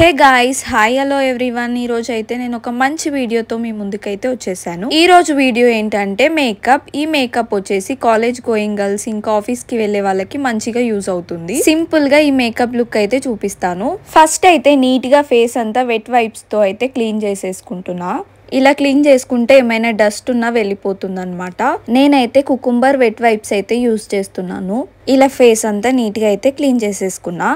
Hey guys, hi hello everyone. ఈ రోజు అయితే నేను ఒక మంచి వీడియోతో మీ ముందుకైతే వచ్చేసాను. ఈ రోజు వీడియో ఏంటంటే మేకప్. ఈ మేకప్ వచ్చేసి కాలేజ్ గోయింగ్ గర్ల్స్ ఇంకా ఆఫీస్ కి వెళ్లే వాళ్ళకి మంచిగా యూజ్ అవుతుంది. సింపుల్ గా ఈ మేకప్ లుక్ అయితే చూపిస్తాను. ఫస్ట్ అయితే నీట్ గా ఫేస్ అంతా వెట్ వైప్స్ తో అయితే క్లీన్ చేసేసుకుంటున్నా. ఇలా క్లీన్ చేసుకుంటే ఏమైనా డస్ట్ ఉన్నా వెళ్ళిపోతుంది అనమాట. నేనైతే కుకుంబర్ వెట్ వైప్స్ అయితే యూజ్ చేస్తున్నాను. ఇలా ఫేస్ అంతా నీట్ గా అయితే క్లీన్ చేసేసుకున్నా.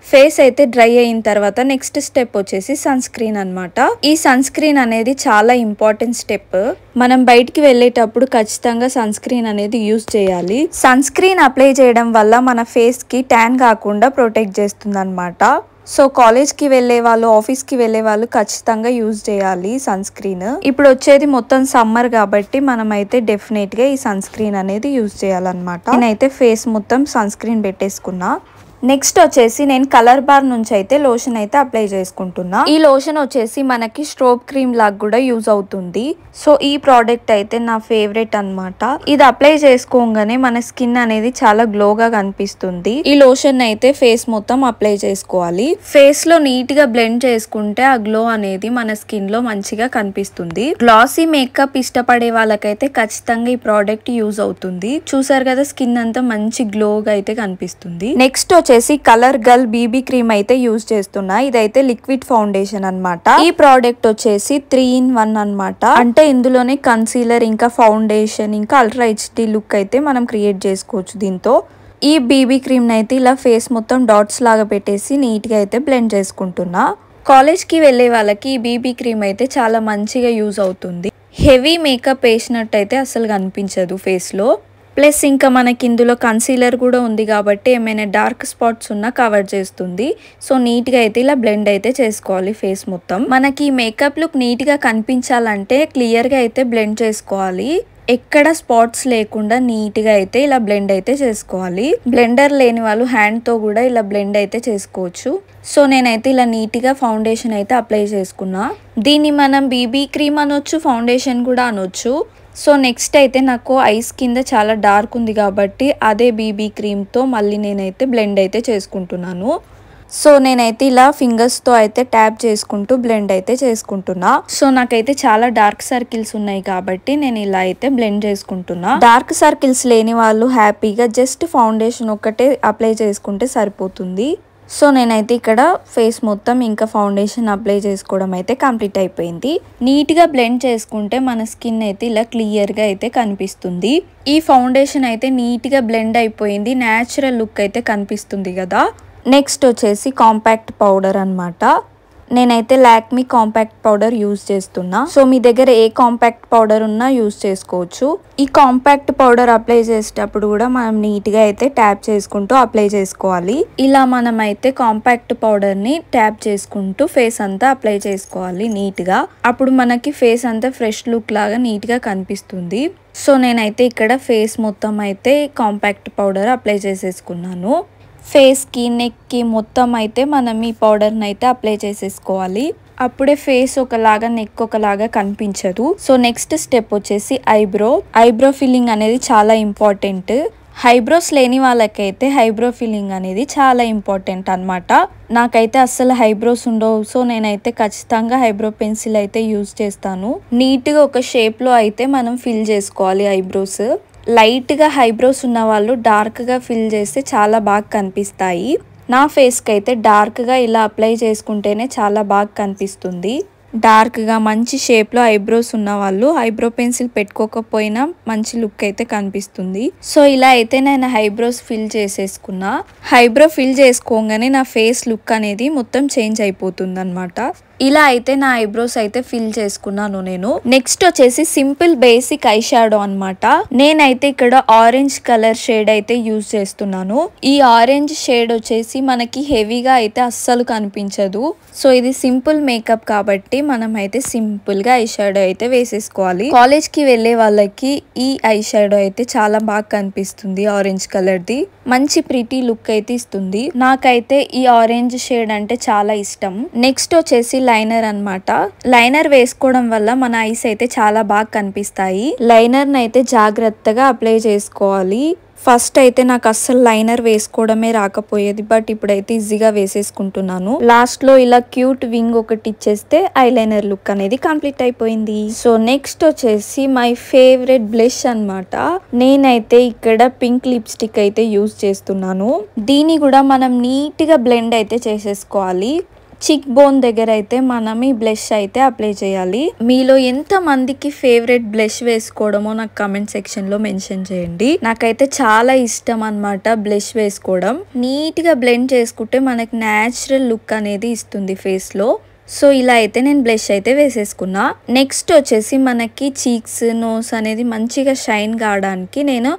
ఫేస్ అయితే డ్రై అయిన తర్వాత నెక్స్ట్ స్టెప్ వచ్చేసి సన్ స్క్రీన్ అనమాట. ఈ సన్ స్క్రీన్ అనేది చాలా ఇంపార్టెంట్ స్టెప్. మనం బయటికి వెళ్ళేటప్పుడు ఖచ్చితంగా సన్ స్క్రీన్ అనేది యూజ్ చేయాలి. సన్ స్క్రీన్ అప్లై చేయడం వల్ల మన ఫేస్ కి ట్యాన్ కాకుండా ప్రొటెక్ట్ చేస్తుంది అనమాట. సో కాలేజ్ కి వెళ్లే వాళ్ళు, ఆఫీస్ కి వెళ్లే వాళ్ళు ఖచ్చితంగా యూజ్ చేయాలి సన్ స్క్రీన్. ఇప్పుడు వచ్చేది మొత్తం సమ్మర్ కాబట్టి మనం అయితే డెఫినెట్ గా ఈ సన్ స్క్రీన్ అనేది యూజ్ చేయాలన్నమాట. నేనైతే ఫేస్ మొత్తం సన్ స్క్రీన్ పెట్టేసుకున్నా. నెక్స్ట్ వచ్చేసి నేను కలర్ బార్ నుంచి అయితే లోషన్ అయితే అప్లై చేసుకుంటున్నా. ఈ లోషన్ వచ్చేసి మనకి స్ట్రోబ్ క్రీమ్ లాగా కూడా యూజ్ అవుతుంది. సో ఈ ప్రోడక్ట్ అయితే నా ఫేవరెట్ అన్నమాట. ఇది అప్లై చేసుకోగానే మన స్కిన్ అనేది చాలా గ్లోగా కనిపిస్తుంది. ఈ లోషన్ అయితే ఫేస్ మొత్తం అప్లై చేసుకోవాలి. ఫేస్ లో నీట్ గా బ్లెండ్ చేసుకుంటే ఆ గ్లో అనేది మన స్కిన్ లో మంచిగా కనిపిస్తుంది. గ్లాసీ మేకప్ ఇష్టపడే వాళ్ళకైతే ఖచ్చితంగా ఈ ప్రోడక్ట్ యూజ్ అవుతుంది. చూసారు కదా, స్కిన్ అంతా మంచి గ్లోగా అయితే కనిపిస్తుంది. నెక్స్ట్ వచ్చేసి కలర్ గర్ల్ బీబీ క్రీమ్ అయితే యూజ్ చేస్తున్నా. ఇదైతే లిక్విడ్ ఫౌండేషన్ అన్నమాట. ఈ ప్రోడక్ట్ వచ్చేసి 3-in-1 అన్నమాట. అంటే ఇందులోనే కన్సీలర్ ఇంకా ఫౌండేషన్ ఇంకా అల్ట్రా హెచ్డి లుక్ అయితే మనం క్రియేట్ చేసుకోవచ్చు దీంతో. ఈ బీబీ క్రీమ్ అయితే ఇలా ఫేస్ మొత్తం డాట్స్ లాగా పెట్టేసి నీట్ గా అయితే బ్లెండ్ చేసుకుంటున్నా. కాలేజ్ కి వెళ్లే వాళ్ళకి ఈ బీబీ క్రీమ్ అయితే చాలా మంచిగా యూజ్ అవుతుంది. హెవీ మేకప్ వేసినట్టు అయితే అసలు కనిపించదు ఫేస్ లో. ప్లస్ ఇంకా మనకి ఇందులో కన్సీలర్ కూడా ఉంది కాబట్టి ఏమైనా డార్క్ స్పాట్స్ ఉన్నా కవర్ చేస్తుంది. సో నీట్ గా అయితే ఇలా బ్లెండ్ అయితే చేసుకోవాలి ఫేస్ మొత్తం. మనకి మేకప్ లుక్ నీట్ గా కనిపించాలంటే క్లియర్ గా అయితే బ్లెండ్ చేసుకోవాలి. ఎక్కడ స్పాట్స్ లేకుండా నీట్ గా అయితే ఇలా బ్లెండ్ అయితే చేసుకోవాలి. బ్లెండర్ లేని వాళ్ళు హ్యాండ్ తో కూడా ఇలా బ్లెండ్ అయితే చేసుకోవచ్చు. సో నేనైతే ఇలా నీట్ గా ఫౌండేషన్ అయితే అప్లై చేసుకున్నా. దీన్ని మనం బీబీ క్రీమ్ అనొచ్చు, ఫౌండేషన్ కూడా అనొచ్చు. సో నెక్స్ట్ అయితే నాకు ఐస్ కింద చాలా డార్క్ ఉంది కాబట్టి అదే బీబీ క్రీమ్ తో మళ్ళీ నేనైతే బ్లెండ్ అయితే చేసుకుంటున్నాను. సో నేనైతే ఇలా ఫింగర్స్ తో అయితే ట్యాప్ చేసుకుంటూ బ్లెండ్ అయితే చేసుకుంటున్నా. సో నాకైతే చాలా డార్క్ సర్కిల్స్ ఉన్నాయి కాబట్టి నేను ఇలా అయితే బ్లెండ్ చేసుకుంటున్నా. డార్క్ సర్కిల్స్ లేని వాళ్ళు హ్యాపీగా జస్ట్ ఫౌండేషన్ ఒక్కటే అప్లై చేసుకుంటే సరిపోతుంది. సో నేనైతే ఇక్కడ ఫేస్ మొత్తం ఇంకా ఫౌండేషన్ అప్లై చేసుకోవడం అయితే కంప్లీట్ అయిపోయింది. నీట్ గా బ్లెండ్ చేసుకుంటే మన స్కిన్ అయితే ఇలా క్లియర్ గా అయితే కనిపిస్తుంది. ఈ ఫౌండేషన్ అయితే నీట్ గా బ్లెండ్ అయిపోయింది. న్యాచురల్ లుక్ అయితే కనిపిస్తుంది కదా. నెక్స్ట్ వచ్చేసి కాంపాక్ట్ పౌడర్ అన్నమాట. నేనైతే లాక్మీ కాంపాక్ట్ పౌడర్ యూజ్ చేస్తున్నా. సో మీ దగ్గర ఏ కాంపాక్ట్ పౌడర్ ఉన్నా యూజ్ చేసుకోవచ్చు. ఈ కాంపాక్ట్ పౌడర్ అప్లై చేసేటప్పుడు కూడా మనం నీట్ గా అయితే ట్యాప్ చేసుకుంటూ అప్లై చేసుకోవాలి. ఇలా మనం అయితే కాంపాక్ట్ పౌడర్ ని ట్యాప్ చేసుకుంటూ ఫేస్ అంతా అప్లై చేసుకోవాలి నీట్ గా. అప్పుడు మనకి ఫేస్ అంతా ఫ్రెష్ లుక్ లాగా నీట్ గా కనిపిస్తుంది. సో నేనైతే ఇక్కడ ఫేస్ మొత్తం అయితే కాంపాక్ట్ పౌడర్ అప్లై చేసేసుకున్నాను. ఫేస్ కి, నెక్ కి మొత్తం అయితే మనం ఈ పౌడర్ ని అయితే అప్లై చేసేసుకోవాలి. అప్పుడే ఫేస్ ఒకలాగా, నెక్ ఒకలాగా కనిపించదు. సో నెక్స్ట్ స్టెప్ వచ్చేసి ఐబ్రో ఫిల్లింగ్ అనేది చాలా ఇంపార్టెంట్. హైబ్రోస్ లేని వాళ్ళకైతే హైబ్రో ఫిల్లింగ్ అనేది చాలా ఇంపార్టెంట్ అన్నమాట. నాకైతే అస్సలు హైబ్రోస్ ఉండవు. సో నేనైతే ఖచ్చితంగా హైబ్రో పెన్సిల్ అయితే యూజ్ చేస్తాను. నీట్ గా ఒక షేప్ లో అయితే మనం ఫిల్ చేసుకోవాలి ఐబ్రోస్. లైట్ గా హైబ్రోస్ ఉన్న వాళ్ళు డార్క్ గా ఫిల్ చేస్తే చాలా బాగా కనిపిస్తాయి. నా ఫేస్ కి అయితే డార్క్ గా ఇలా అప్లై చేసుకుంటేనే చాలా బాగా కనిపిస్తుంది. డార్క్ గా మంచి షేప్ లో ఐబ్రోస్ ఉన్న వాళ్ళు ఐబ్రో పెన్సిల్ పెట్టుకోకపోయినా మంచి లుక్ అయితే కనిపిస్తుంది. సో ఇలా అయితే నేను ఐబ్రోస్ ఫిల్ చేసేసుకున్నా. ఐబ్రో ఫిల్ చేసుకోగానే నా ఫేస్ లుక్ అనేది మొత్తం చేంజ్ అయిపోతుంది అన్నమాట. ఇలా అయితే నా ఐబ్రోస్ అయితే ఫిల్ చేసుకున్నాను నేను. నెక్స్ట్ వచ్చేసి సింపుల్ బేసిక్ ఐ షాడో అన్నమాట. నేనైతే ఇక్కడ ఆరెంజ్ కలర్ షేడ్ అయితే యూజ్ చేస్తున్నాను. ఈ ఆరెంజ్ షేడ్ వచ్చేసి మనకి హెవీగా అయితే అస్సలు కనిపించదు. సో ఇది సింపుల్ మేకప్ కాబట్టి మనం అయితే సింపుల్ గా ఐ షాడో అయితే వేసేసుకోవాలి. కాలేజ్ కి వెళ్లే వాళ్ళకి ఈ ఐ షాడో అయితే చాలా బాగా కనిపిస్తుంది. ఆరెంజ్ కలర్ ది మంచి ప్రిటీ లుక్ అయితే ఇస్తుంది. నాకైతే ఈ ఆరెంజ్ షేడ్ అంటే చాలా ఇష్టం. నెక్స్ట్ వచ్చేసి లైనర్ అన్నమాట. లైనర్ వేసుకోవడం వల్ల మన ఐస్ అయితే చాలా బాగా కనిపిస్తాయి. లైనర్ అయితే జాగ్రత్తగా అప్లై చేసుకోవాలి. ఫస్ట్ అయితే నాకు అస్సలు లైనర్ వేసుకోవడమే రాకపోయేది, బట్ ఇప్పుడైతే ఈజీగా వేసేసుకుంటున్నాను. లాస్ట్ లో ఇలా క్యూట్ వింగ్ ఒకటి ఇచ్చేస్తే ఐలైనర్ లుక్ అనేది కంప్లీట్ అయిపోయింది. సో నెక్స్ట్ వచ్చేసి మై ఫేవరెట్ బ్లష్ అన్నమాట. నేనైతే ఇక్కడ పింక్ లిప్స్టిక్ అయితే యూజ్ చేస్తున్నాను. దీన్ని కూడా మనం నీట్ గా బ్లెండ్ అయితే చేసేసుకోవాలి. చిక్ బోన్ దగ్గర అయితే మనం ఈ బ్లష్ అయితే అప్లై చేయాలి. మీలో ఎంత మందికి ఫేవరెట్ బ్లష్ వేసుకోవడమో నాకు కమెంట్ సెక్షన్ లో మెన్షన్ చేయండి. నాకైతే చాలా ఇష్టం అన్నమాట బ్లష్ వేసుకోవడం. నీట్ గా బ్లెండ్ చేసుకుంటే మనకి న్యాచురల్ లుక్ అనేది ఇస్తుంది ఫేస్ లో. సో ఇలా అయితే నేను బ్లష్ అయితే వేసేసుకున్నా. నెక్స్ట్ వచ్చేసి మనకి చీక్స్ నోస్ అనేది మంచిగా షైన్ కావడానికి నేను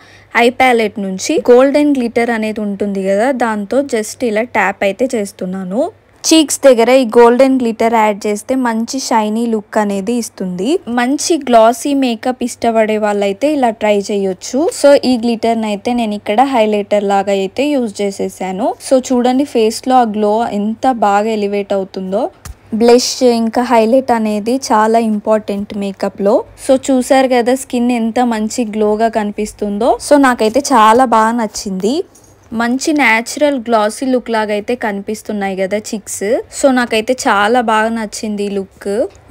ఐ ప్యాలెట్ నుంచి గోల్డెన్ గ్లిటర్ అనేది ఉంటుంది కదా, దాంతో జస్ట్ ఇలా ట్యాప్ అయితే చేస్తున్నాను. చీక్స్ దగ్గర ఈ గోల్డెన్ గ్లిటర్ యాడ్ చేస్తే మంచి షైనీ లుక్ అనేది ఇస్తుంది. మంచి గ్లాసీ మేకప్ ఇష్టపడే వాళ్ళైతే ఇలా ట్రై చేయొచ్చు. సో ఈ గ్లిటర్ అయితే నేను ఇక్కడ హైలైటర్ లాగా అయితే యూజ్ చేసేసాను. సో చూడండి ఫేస్ లో ఆ గ్లో ఎంత బాగా ఎలివేట్ అవుతుందో. బ్లష్ ఇంకా హైలైట్ అనేది చాలా ఇంపార్టెంట్ మేకప్ లో. సో చూసారు కదా స్కిన్ ఎంత మంచి గ్లోగా కనిపిస్తుందో. సో నాకైతే చాలా బాగా నచ్చింది. మంచి న్యాచురల్ గ్లాసీ లుక్ లాగా అయితే కనిపిస్తున్నాయి కదా చిక్స్. సో నాకైతే చాలా బాగా నచ్చింది ఈ లుక్.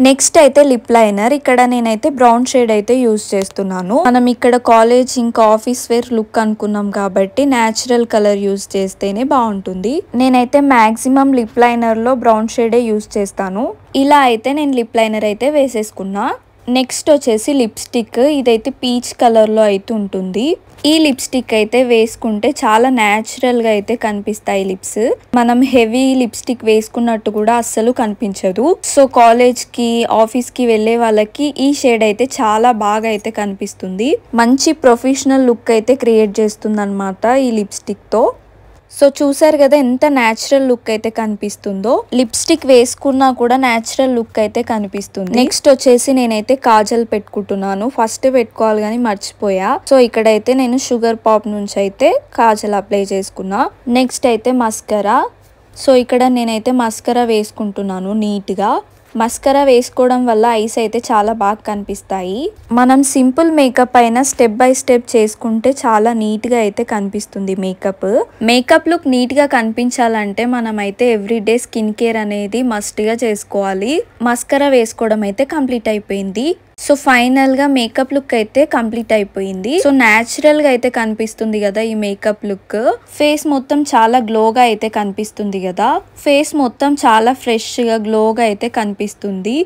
నెక్స్ట్ అయితే లిప్ లైనర్. ఇక్కడ నేనైతే బ్రౌన్ షేడ్ అయితే యూజ్ చేస్తున్నాను. మనం ఇక్కడ కాలేజ్ ఇంకా ఆఫీస్ వేర్ లుక్ అనుకున్నాం కాబట్టి న్యాచురల్ కలర్ యూజ్ చేస్తేనే బాగుంటుంది. నేనైతే మాక్సిమం లిప్ లైనర్ లో బ్రౌన్ షేడే యూజ్ చేస్తాను. ఇలా అయితే నేను లిప్ లైనర్ అయితే వేసేసుకున్నా. నెక్స్ట్ వచ్చేసి లిప్స్టిక్. ఇదైతే పీచ్ కలర్ లో అయితే ఉంటుంది. ఈ లిప్స్టిక్ అయితే వేసుకుంటే చాలా న్యాచురల్ గా అయితే కనిపిస్తాయి లిప్స్. మనం హెవీ లిప్స్టిక్ వేసుకున్నట్టు కూడా అస్సలు కనిపించదు. సో కాలేజ్ కి ఆఫీస్ కి వెళ్లే వాళ్ళకి ఈ షేడ్ అయితే చాలా బాగా అయితే కనిపిస్తుంది. మంచి ప్రొఫెషనల్ లుక్ అయితే క్రియేట్ చేస్తుంది అన్నమాట ఈ లిప్స్టిక్ తో. సో చూసారు కదా ఎంత న్యాచురల్ లుక్ అయితే కనిపిస్తుందో. లిప్స్టిక్ వేసుకున్నా కూడా న్యాచురల్ లుక్ అయితే కనిపిస్తుంది. నెక్స్ట్ వచ్చేసి నేనైతే కాజల్ పెట్టుకుంటున్నాను. ఫస్ట్ పెట్టుకోవాలి కానీ మర్చిపోయా. సో ఇక్కడైతే నేను షుగర్ పాప్ నుంచి అయితే కాజల్ అప్లై చేసుకున్నా. నెక్స్ట్ అయితే మస్కరా. సో ఇక్కడ నేనైతే మస్కరా వేసుకుంటున్నాను నీట్ గా. మస్కరా వేసుకోవడం వల్ల ఐస్ అయితే చాలా బాగా కనిపిస్తాయి. మనం సింపుల్ మేకప్ అయినా స్టెప్ బై స్టెప్ చేసుకుంటే చాలా నీట్ గా అయితే కనిపిస్తుంది మేకప్. మేకప్ లుక్ నీట్ గా కనిపించాలంటే మనం అయితే ఎవ్రీడే స్కిన్ కేర్ అనేది మస్ట్ గా చేసుకోవాలి. మస్కరా వేసుకోవడం అయితే కంప్లీట్ అయిపోయింది. సో ఫైనల్ గా మేకప్ లుక్ అయితే కంప్లీట్ అయిపోయింది. సో న్యాచురల్ గా అయితే కనిపిస్తుంది కదా ఈ మేకప్ లుక్. ఫేస్ మొత్తం చాలా గ్లోగా అయితే కనిపిస్తుంది కదా. ఫేస్ మొత్తం చాలా ఫ్రెష్ గా గ్లోగా అయితే కనిపిస్తుంది.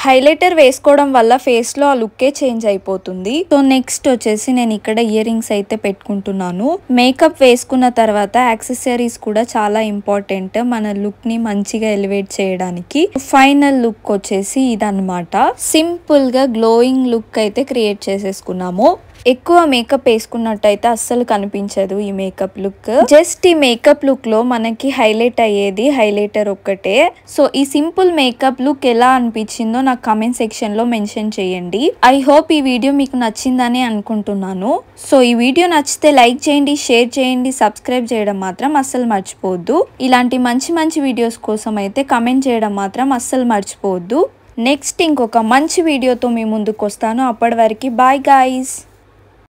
హైలైటర్ వేసుకోవడం వల్ల ఫేస్ లో ఆ లుక్కే చేంజ్ అయిపోతుంది. సో నెక్స్ట్ వచ్చేసి నేను ఇక్కడ ఇయర్ రింగ్స్ అయితే పెట్టుకుంటున్నాను. మేకప్ వేసుకున్న తర్వాత యాక్సెసరీస్ కూడా చాలా ఇంపార్టెంట్ మన లుక్ ని మంచిగా ఎలివేట్ చేయడానికి. ఫైనల్ లుక్ వచ్చేసి ఇదన్నమాట. సింపుల్ గా గ్లోయింగ్ లుక్ అయితే క్రియేట్ చేసేసుకున్నాము. ఎక్కువ మేకప్ వేసుకున్నట్టయితే అస్సలు కనిపించదు ఈ మేకప్ లుక్. జస్ట్ ఈ మేకప్ లుక్ లో మనకి హైలైట్ అయ్యేది హైలైటర్ ఒక్కటే. సో ఈ సింపుల్ మేకప్ లుక్ ఎలా అనిపించిందో నాకు కామెంట్ సెక్షన్ లో మెన్షన్ చేయండి. ఐ హోప్ ఈ వీడియో మీకు నచ్చిందని అనుకుంటున్నాను. సో ఈ వీడియో నచ్చితే లైక్ చేయండి, షేర్ చేయండి, సబ్స్క్రైబ్ చేయడం మాత్రం అస్సలు మర్చిపోవద్దు. ఇలాంటి మంచి మంచి వీడియోస్ కోసం అయితే కామెంట్ చేయడం మాత్రం అస్సలు మర్చిపోవద్దు. నెక్స్ట్ ఇంకొక మంచి వీడియోతో మీ ముందుకు వస్తాను. అప్పటి వరకు బాయ్ గైస్.